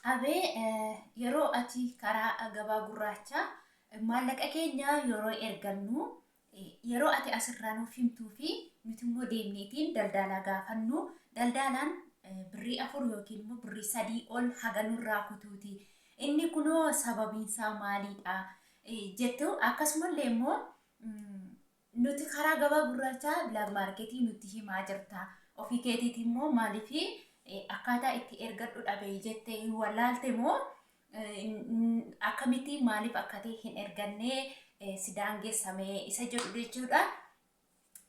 Abee yeroo ati karaa gabaa gurraacha maallaqa keenya yeroo ergannu yeroo ati asirraa nuuf himtuu fi nuti immoo deemneetiin daldalaa gaafannu daldalaan birrii 4 yookiin immoo birrii 3 ol haga nurraa kutuuti. Inni kunoo sababiinsaa maalidha jettu akkasumallee immoo nuti karaa gabaa gurraachaa bilaak maarketii nutti himaa jirta. Ofii keetiitii immoo maaliifii akkaataa itti ergadhu dhabee jettee wallaalte moo akkamitti maaliif akkatee hin ergannee si daangessamee isa jedhu jechuudha.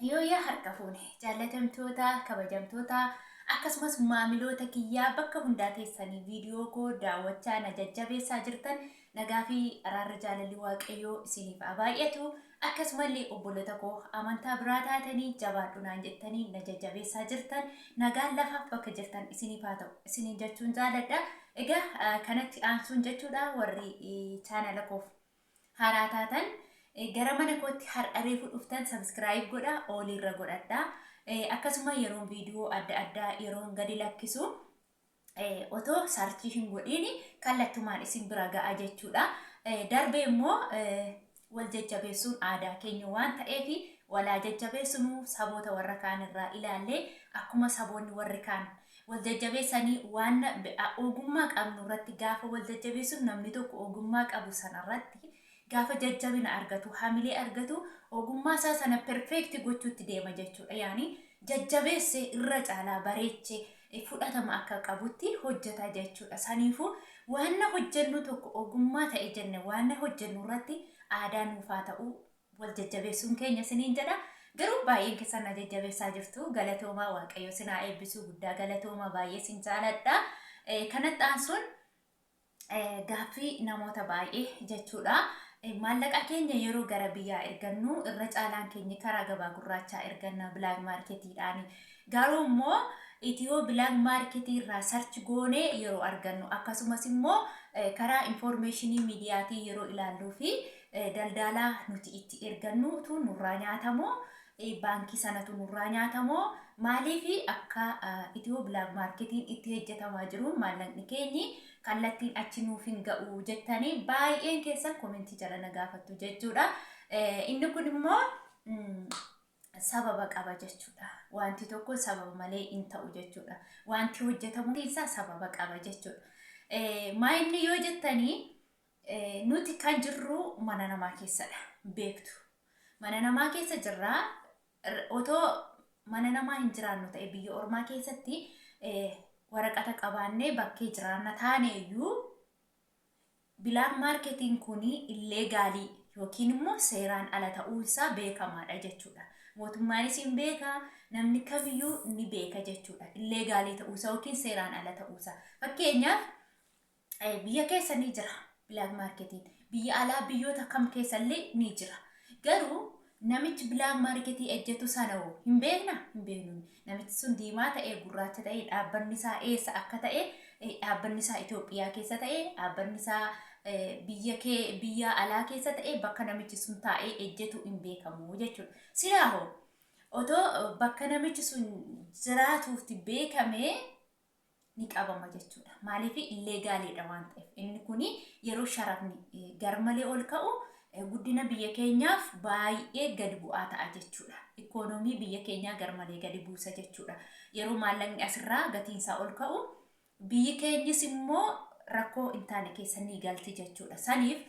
Yoo yaa harka fuune jaallatamtoota kabajamtoota akkasumas maamiloota kiyyaa bakka hundaa teessanii viidiyoo koo daawwachaa na jajjabeessaa jirtan nagaa fi araarri jaalalli waaqayyoo isiniif haa baay'atu. Akkasumallee obboloota koo amantaa biraa taatanii jabaadhu naan jettanii na jajjabeessaa jirtan nagaan lafaaf bakka jirtan isiniif haa ta'u isiniin jechuun jaaladha. Egaa kanatti aansuun jechuudha warri chaanala koof haaraa taatan gara mana kootti har'a reefu dhuftan subscribe godha oliirra godhadha. Akkasuma yeroo viidiyoo adda addaa yeroo gadi lakkisu otoo sarchii hin godhiin kallattumaan isin bira ga'a jechuudha. Darbee immoo wal jajjabeessuun aadaa keenya waan ta'eef walaa jajjabeessinu saboota warra kaan irraa ilaallee akkuma saboonni warri kaan wal jajjabeessanii waan ogummaa qabnu irratti gaafa wal jajjabeessuun namni tokko ogummaa qabu sanarratti gaafa jajjabina argatu hamilee argatu ogummaa isaa sana perfect gochuutti deema jechuudha. Yaani jajjabeessee irra caalaa bareechee fudhatama akka qabutti hojjeta jechuudha. Saniifuu waan hojjennu tokko ogummaa ta'e jenne waan hojjennu irratti aadaa nuufaa ta'uu wal jajjabeessuun keenya isiniin jedha. Garuu baay'een keessan na jajjabeessaa jirtu galatoomaa waaqayyo sinaa eebbisuu guddaa galatoomaa baay'ee sin jaaladha. Kanatti aansuun gaaffii namoota baay'ee jechuudha. Maallaqa keenya yeroo gara biyyaa ergannu irra caalaan keenya karaa gabaa gurraachaa erganna bilaak maarketiidhaan. Garuu immoo itiyoo bilaak maarketii irraa sarchi goonee yeroo argannu akkasumas immoo karaa infoormeeshinii miidiyaatii yeroo ilaalluu fi daldalaa nuti itti ergannu tu nurraa nyaatamoo baankii sanatu nurraa nyaatamoo maaliifi akka itiyoo bilaak maarketiin itti hojjetamaa jiru maallaqni keenyi kallattiin achi nuuf hin ga'u jettanii baay'een keessan komentii jala na gaafattu jechuudha. Inni kun immoo sababa qaba jechuudha. Wanti tokko sababa malee hin ta'u jechuudha. Wanti hojjetamu isaa sababa qaba jechuudha. Maayinni yoo jettanii nuti kan jirru mana namaa keessadha beektu. Mana namaa keessa jirraa otoo mana namaa hin jiraannu ta'e biyya ormaa keessatti waraqata qabaannee bakkee jiraanna taaneeyyuu bilaak maarketiin kuni illegaalii yookiin immoo seeraan ala ta'uu isaa beekamaadha jechuudha. Mootummaanis hin beeka namni kamiyyuu ni beeka jechuudha. Illegaalii ta'uu isaa yookiin seeraan ala ta'uu isaa. Fakkeenyaaf biyya keessa ni jira bilaak maarketiin. Biyya alaa biyyoota kam keessallee ni jira. Garuu namichi bilaak maarketii ejjetu sana hin beekna hin beeknu. Namichi sun diimaa ta'ee gurraacha ta'ee dhaabbanni isaa eessa akka ta'e dhaabbanni isaa Itoophiyaa keessa ta'e dhaabbanni isaa biyya alaa keessa ta'e bakka namichi sun taa'ee ejjetu hin beekamu jechuudha. Silaahoo otoo bakka namichi sun jiraatuutti beekame ni qabama jechuudha. Maaliif illegaaliidha waan ta'eef. Inni kuni yeroo sharafni garmalee ol ka'u guddina biyya keenyaaf baay'ee gadi bu'aa ta'a jechuudha. Ikoonoomii biyya keenyaa garmalee gadi buusa jechuudha. Yeroo maallaqni asirraa gatiinsaa ol ka'u biyyi keenyis immoo rakkoo hin taane keessa ni galti jechuudha. Saniif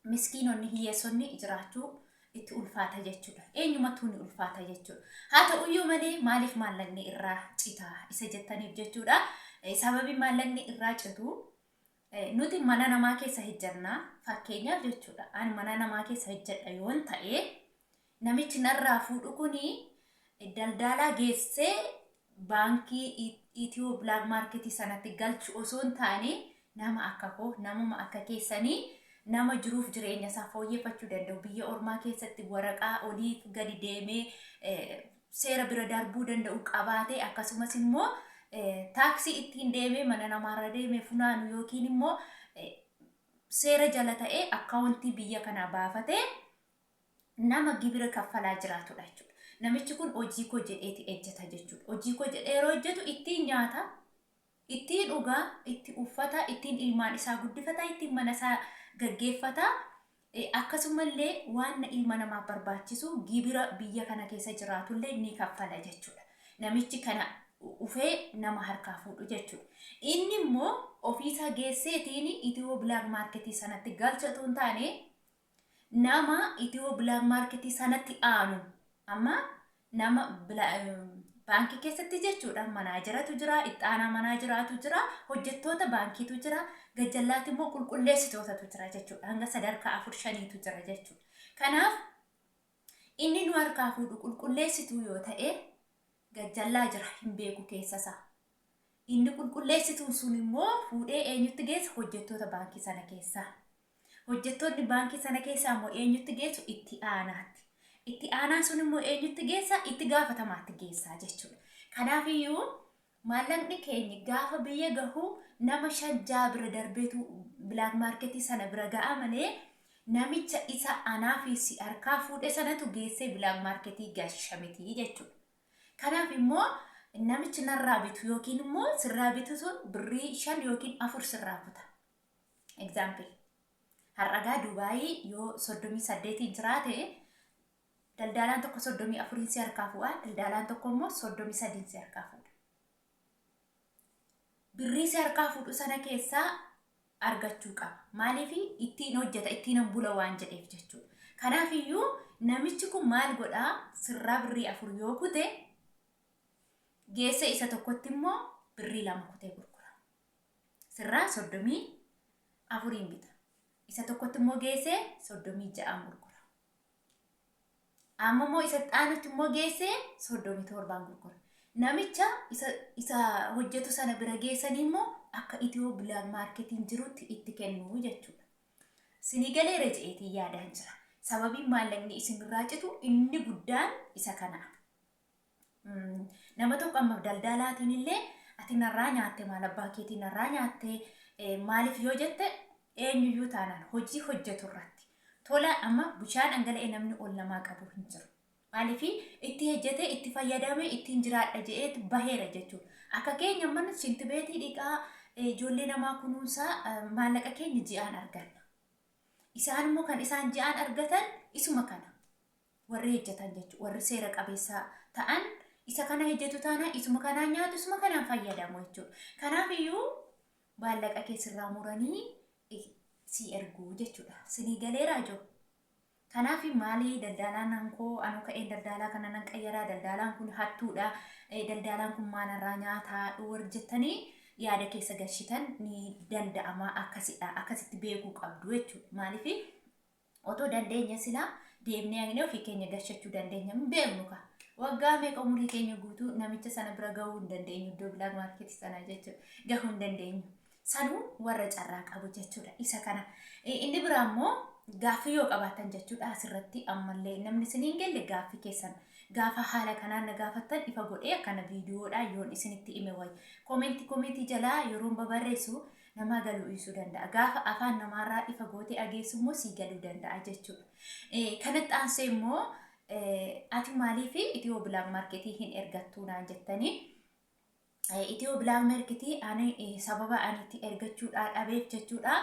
miskiinonni hiyyeessonni jiraachuu itti ulfaata jechuudha. Eenyumattuu ni ulfaata jechuudha. Haa ta'uyyuu malee maaliif maallaqni irraa citaa isa jettaniif jechuudha. Sababii maallaqni irraa citu nuti mana namaa keessa hojjannaa fakkeenyaaf jechuudha. Ani mana namaa keessa hojjedha yoon ta'e namichi narraa fuudhu kuni daldalaa geessee baankii Itiyoo bilaak maarketii sanatti galchu osoo hin taane nama akka koo namuma akka keessanii nama jiruuf jireenya isaa fooyyeffachuu danda'u biyya ormaa keessatti waraqaa oliif gadi deemee seera bira darbuu danda'u qabaatee akkasumas immoo taaksii ittiin deemee mana namaarra deemee funaanu yookiin immoo seera jala ta'ee akkaawuntii biyya kanaa baafatee nama gibira kaffalaa jiraatudha jechuudha. Namichi kun hojii koo jedheeti ejjeta jechuudha. Hojii koo jedhee yeroo hojjetu ittiin nyaata ittiin dhugaa, itti uffata, ittiin ilmaan isaa guddifata, ittiin mana isaa gaggeeffata. Akkasumallee waan ilma namaa barbaachisu gibira biyya kana keessa jiraatullee ni kaffala jechuudha. Namichi kana ufee nama harkaa fuudhu jechuudha. Inni immoo ofiisaa geesseetiin Itiyoo Bilaak Maarketii sanatti galchatu hin taane nama Itiyoo Bilaak Maarketii sanatti aanu amma nama baankii keessatti jechuudha. Manaajiratu jira, ittaanaa manaajiraatu jira, hojjettoota baankiitu jira, gajjallaatti immoo qulqulleessitootatu jira jechuudha. Hanga sadarkaa 4-5tu jira jechuudha. Kanaaf inni nu harkaa fuudhu qulqulleessituu yoo ta'e gajjallaa jira hin beeku keessasaa. Inni qulqulleessituun sun immoo fuudhee eenyutti geessa? Hojjettoota baankii sana keessaa. Hojjettoonni baankii sana keessaa immoo eenyutti geessu? Itti aanaatti. Itti aanaan sun immoo eenyutti geessa? Itti gaafatamaatti geessaa jechuudha. Kanaafiyyuu maallaqni keenya gaafa biyya gahu nama 5 bira darbeetu Bilaak Maarketii sana bira ga'a malee namicha isa aanaa fi si harkaa fuudhe sanatu geessee Bilaak Maarketii gashamiti jechuudha. Kanaaf immoo namichi narraa bitu yookiin immoo sirraa bitu sun birrii 5 yookiin 4 sirraa kuta. Example. Har'agaa Dubaayii yoo 38 jiraate daldalaan tokko 34 si harkaa fuudha, daldalaan tokko immoo 33 si harkaa fuudha. Birrii si harkaa fuudhu sana keessaa argachuu qaba. Maaliif ittiin hojjeta, ittiin bula waan jedheef jechuudha. Kanaafiyyuu namichi kun maal godhaa? Sirraa birrii 4 yoo kute geesse isa tokkotti immoo birrii 2 kutee gurgura. Sirraa 34 bita. Isa tokkotti immoo geesse 36 gurgura. Amma immoo isa xaanutti immoo geesse 37 gurgura. Namicha isa hojjetu sana bira geessanii immoo akka Itiyoo Bilaak Maarketiin jirutti itti kennu jechuudha. Sinii galeera je'eetii yaadaan jira. Sababiin maallaqni isin irraa citu inni guddaan isa kana. Nama tokko amma daldalaatiin illee ati narraa nyaatte maal abbaa keetii narraa nyaatte maaliif yoo jette eenyuyyuu taanaan hojii hojjetu irratti. Tola amma bishaan dhangala'ee namni ol namaa qabu hin jiru. Maaliif itti hojjetee itti fayyadamee ittiin jiraadha je'eetu baheera jechuudha. Akka keenya mana shintibeetii dhiqaa ijoollee namaa kunuunsaa maallaqa keenya ji'aan arganna. Isaan immoo kan isaan ji'aan argatan isuma kana. Warri hojjetan jechuudha. Warri seera qabeessaa ta'an isa kana hojjetu taanaan isuma kanaan nyaatu isuma kanaan fayyadamu jechuudha. Kanaafiyyuu maallaqa keessirraa muranii si erguu jechuudha. Sinii galeeraa jiru. Kanaaf maali daldalaan nankoo anu ka'een daldalaa kana nan qayyaraa, daldalaan kun hattuudha, daldalaan kun maanarraa nyaataa dhuwar jettanii yaada keessa gashitan ni danda'ama akkasidha. Akkasitti beekuu qabdu jechuudha. Maaliif otoo dandeenya silaa deemnee agne ofii keenya gashachuu dandeenya hin beeknu ka. Waggaa meeqa umurii keenya guutuu namicha sana bira gahuu hin dandeenyu iddoo Bilaak Maarketii sana jechuudha. Gahuu hin dandeenyu. Sanuu warra carraa qabu jechuudha. Isa kana. Inni biraa immoo gaaffii yoo qabaatan jechuudha. Asirratti ammallee namni isiniin galle gaaffii keessan gaafa haala kanaan na gaafattan ifa godhee akkana viidiyoodha yoon isinitti hime wayi. Koomentii jalaa yeroon babarreessu nama galuu dhiisuu danda'a. Gaafa afaan namaarraa ifa gootee dhageessu immoo sii galuu danda'a jechuudha. Kanatti aansee immoo ati maaliif Itiyoo Bilaak Maarketii hin ergattuu naan jettanii Itiyoo Bilaak Maarketii ani sababa ani itti ergachuudhaa dhabeef jechuudha.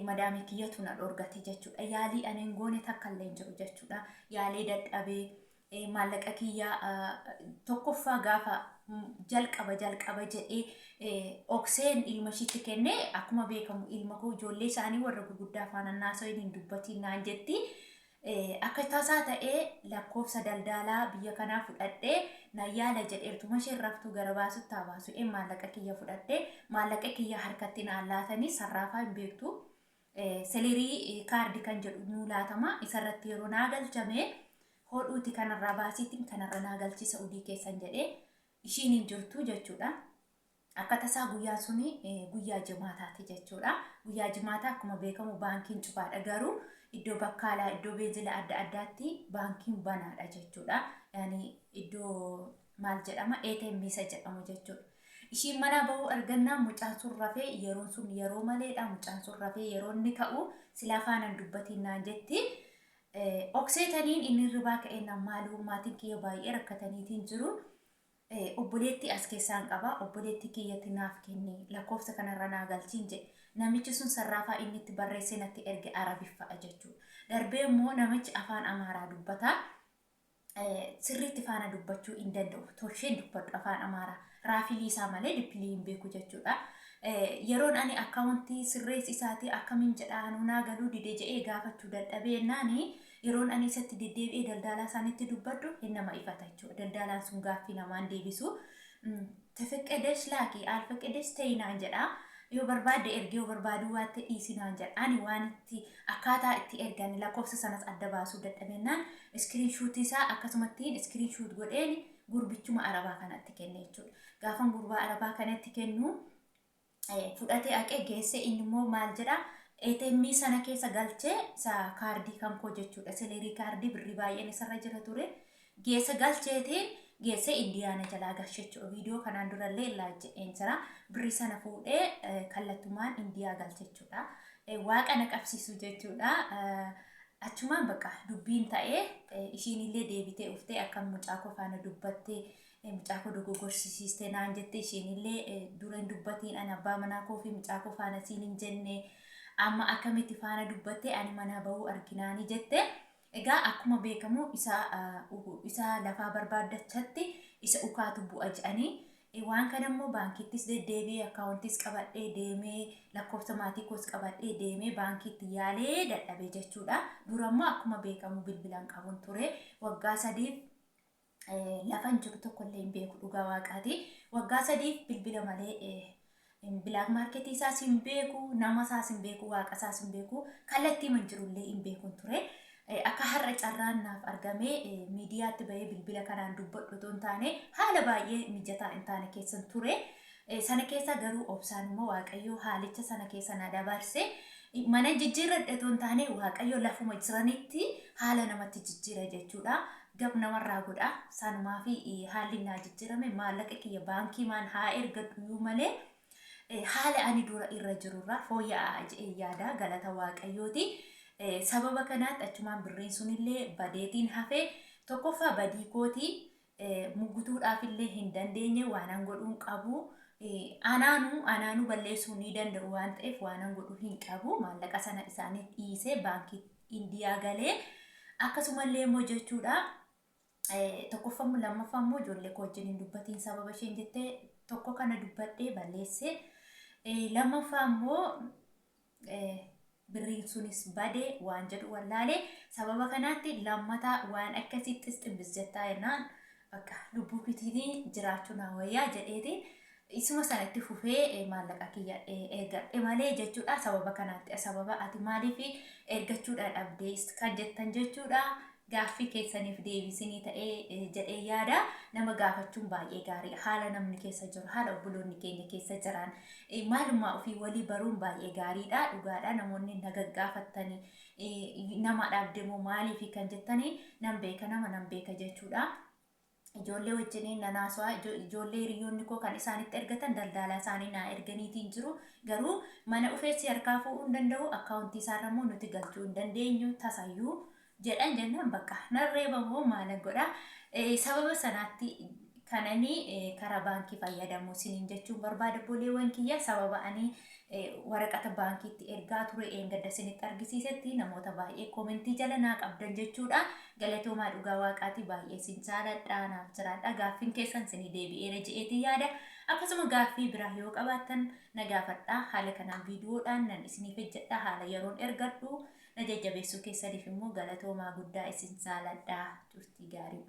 Madaamii kiyyatu na dhorgate jechuudha. Yaalii ani hin goone takka illee hin jiru jechuudha. Yaalee dadhabee maallaqa kiyyaa tokkoffaa gaafa jalqaba jedhee okseen ilma ishiitti kennee akkuma beekamu ilma koo ijoollee isaanii warra gurguddaa faana naasoo hin dubbatiin naan jetti. Akka tasaa ta'ee lakkoofsa daldalaa biyya kanaa fudhadhee na yaala jedheertuma isheen raftuu gara baasutti habaasu maallaqa kiyya fudhadhee maallaqa kiyya harkatti naan laatanii sarraafaa hin beektu. Selerii kaardii kan jedhu nuu laatama. Isarratti yeroo naa galchame hodhuuti kanarraa baasiitiin kanarra naa galchisa udii keessan jedhee ishiin hin jirtu jechuudha. Akka tasaa guyyaa suni guyyaa jimaataati jechuudha. Guyyaa jimaataa akkuma beekamu baankiin cufaadha garuu iddoo bakkaalaa iddoo beenzila adda addaatti baankiin banaadha jechuudha. Yani iddoo maal jedhama ATM isa jedhamu jechuudha. Ishiin mana bahuu argannaan mucaan sun rafee yeroon sun yeroo maleedha. Mucaan sun rafee yeroo inni ka'u silaa faanaan dubbatiin naan jetti. Okseetaniin inni ribaa ka'een maaluu maatiin kiyya baay'ee rakkataniitiin jiru. obboleetti as keessaan qaba obboleetti kiyyatti naaf kenne lakkoofsa kanarra naa galchiin jedhe namichi sun sarraafaa inni itti barreesse natti erge arabiffa'a jechuudha. Darbee immoo namichi afaan amaaraa dubbata sirriitti faana dubbachuu hin danda'u tolcheen dubbadhu afaan amaaraa raafilii isaa malee dippilii hin beeku jechuudha. Yeroon ani akkaawuntii sirrees isaatii akkamiin jedhaan naa galuu dide jedhee gaafachuu dadhabee naani yeroon ani isatti deddeebi'ee daldalaa isaanitti dubbadhu hin nama ifata jechuudha. Daldalaan sun gaaffii namaan deebisu tafeqqedesh laaqii alfeqqedesh ta'inaan jedha. Yoo barbaadde ergee yoo barbaadu waan ta'e dhiisinaan jedha. Ani waan itti akkaataa itti ergan lakkoofsa sanas adda baasuu dadhabennaan iskiriinshuutii isaa akkasumatti iskiriinshuut godheen gurbichuma arabaa kanatti kenne jechuudha. Gaafan gurbaa arabaa kanatti kennu fudhatee aqee geesse inni immoo maal jedha ATM sana keessa galchee isa kaardii kan koo jechuudha. Selerii kaardii birrii baay'een isarra jira ture. Geessa galcheetiin geesse indiyaana jalaa galche jechuudha. Viidiyoo kanaan durallee laajjeen jira. Birrii sana fuudhee kallattumaan indiyaa galche jechuudha. Waaqa na qabsiisu jechuudha. Achumaan bakka dubbiin ta'ee ishiinillee deebitee uftee akka mucaa koo faana dubbattee mucaa koo dogoggorsiistee naan jettee ishiinillee dura hin dubbatiin ani abbaa manaa koo fi mucaa koo faana siin hin jenne amma akkamitti faana dubbattee ani mana bahuu arginaani jette. Egaa akkuma beekamu isa lafaa barbaadachatti isa ukaatu bu'a jedhanii waan kana immoo baankiittis deddeebi'ee akkaawuntiis qabadhee deemee lakkoofsa maatii koos qabadhee deemee baankiitti yaalee dadhabee jechuudha. Dura immoo akkuma beekamu bilbilaan qabuun ture waggaa 3 lafan jiru tokkollee hin beeku dhugaa waaqaati. Waggaa 3 bilbila malee black market isaas hin beeku nama isaas hin beeku waaqa isaas hin beeku kallattii man jirullee hin beekun ture. Akka har'a carraan naaf argamee miidiyaatti bahee bilbila kanaan dubbadhu otoo hin taane haala baay'ee mijataa hin taane keessan ture. Sana keessa garuu obsaan immoo waaqayyoo haalicha sana keessa na dabarse mana jijjiirradhe otoo hin taane waaqayyoo lafuma jiranitti haala namatti jijjiira jechuudha. Gab namarraa godha sanumaa fi haalli naa jijjiirame maallaqa kiyya baankii maan haa ergadhu malee haala ani dura irra jirurraa fooyya'aa jedhee yaada galata waaqayyooti. Sababa kanaatti achumaan birriin sunillee badeetiin hafee tokkoffaa badii kooti mugutuudhaaf illee hin dandeenye waanan godhuun qabu. Anaanuu balleessuu ni danda'u waan ta'eef waanan godhuu hin qabu. Maallaqa sana isaanii dhiisee baankii indiyaa galee akkasumallee immoo jechuudha. Tokkoffaa lammaffaa immoo ijoollee koo wajjin hin dubbatiin sababa isheen jettee tokko kana dubbadhee balleesse. Lammaffaa immoo birriin sunis badee waan jedhu wallaalee sababa kanaatti lammataa waan akkasitti xibbis jettaa jennaan bakka lubbuu kitiitiin jiraachuu naa wayyaa jedheetiin isuma sanatti fufee maallaqa kiyya eeggadhe malee jechuudha. Sababa kanaatti sababa ati maaliif ergachuudha dhabdee kan jettan jechuudha. Gaaffii keessaniif deebisinii ta'ee jedhee yaada nama gaafachuun baay'ee gaarii haala namni keessa jiru haala obboloonni keenya keessa jiran maalummaa ofii walii baruun baay'ee gaariidha. Dhugaadha namoonni na gaggaafatanii nama dhabdemoo maaliif kan jettanii nan beeka jechuudha. Ijoollee wajjiniin nanaaswaa ijoollee hiriyoonni koo kan isaanitti ergatan daldalaa isaanii naa erganiitiin jiru garuu mana ufeessi harkaa fuudhuu hin danda'u akkaawuntii isaarrammoo nuti galchuu hin dandeenyu tasayyuu jedhan jennaan bakka narreebamoo maalan godha. Sababa sanaatti kananii karaa baankii fayyadamuu siniin jechuun barbaada boleewwan kiyya. Sababa ani waraqata baankiitti ergaa ture eengadda sinitti argisiisetti namoota baay'ee koomentii jala naa qabdan jechuudha. Galatoomaa dhugaa waaqaatii baay'ee sin jaaladha naaf jiraadha. Gaaffiin keessan sinii deebi'eera je'eetii yaada. Akkasuma gaaffii biraa yoo qabaattan na gaafadha. Haala kanaan viidiyoodhaan nan isiniif hojjedha. Haala yeroon ergadhu na jajjabeessuu keessaniif immoo galatoomaa guddaa isin jaaladha. Turtii gaarii.